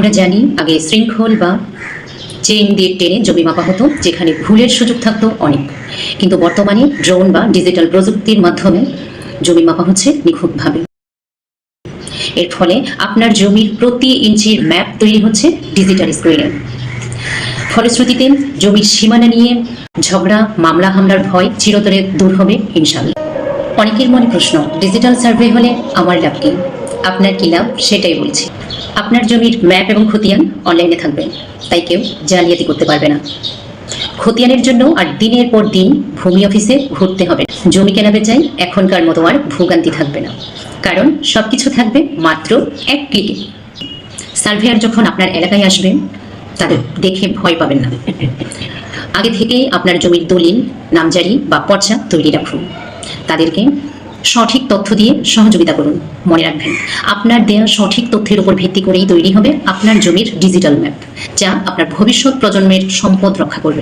আমরা জানি আগে শৃঙ্খল বা চেইন দিয়ে টেনে জমি মাপা হতো, যেখানে ভুলের সুযোগ থাকতো অনেক। কিন্তু বর্তমানে ড্রোন বা ডিজিটাল প্রযুক্তির মাধ্যমে জমি মাপা হচ্ছে নিখুঁতভাবে। এর ফলে আপনার জমির প্রতি ইঞ্চির ম্যাপ তৈরি হচ্ছে ডিজিটাল স্ক্রিনে। ফলশ্রুতিতে জমির সীমানা নিয়ে ঝগড়া, মামলা হামলার ভয় চিরতরে দূর হবে ইনশাআল্লাহ। অনেকের মনে প্রশ্ন, ডিজিটাল সার্ভে হলে আমার লাভ কি? আপনার কি লাভ সেটাই বলছি। আপনার জমির ম্যাপ এবং খতিয়ান অনলাইনে থাকবে, তাই কেউ জালিয়াতি করতে পারবে না। খতিয়ানের জন্য আর দিনের পর দিন ভূমি অফিসে ঘুরতে হবে। জমি কেনা বেচায় এখনকার মতো আর ভোগান্তি থাকবে না, কারণ সবকিছু থাকবে মাত্র এক ক্লিকে। সার্ভেয়ার যখন আপনার এলাকায় আসবে, তাদের দেখে ভয় পাবেন না। আগে থেকেই আপনার জমির দলিল, নামজারি বা পর্চা তৈরি রাখুন। তাদেরকে সঠিক তথ্য দিয়ে সহযোগিতা করুন। মনে রাখবেন, আপনার দেওয়া সঠিক তথ্যের উপর ভিত্তি করেই তৈরি হবে আপনার জমির ডিজিটাল ম্যাপ, যা আপনার ভবিষ্যৎ প্রজন্মের সম্পদ রক্ষা করবে।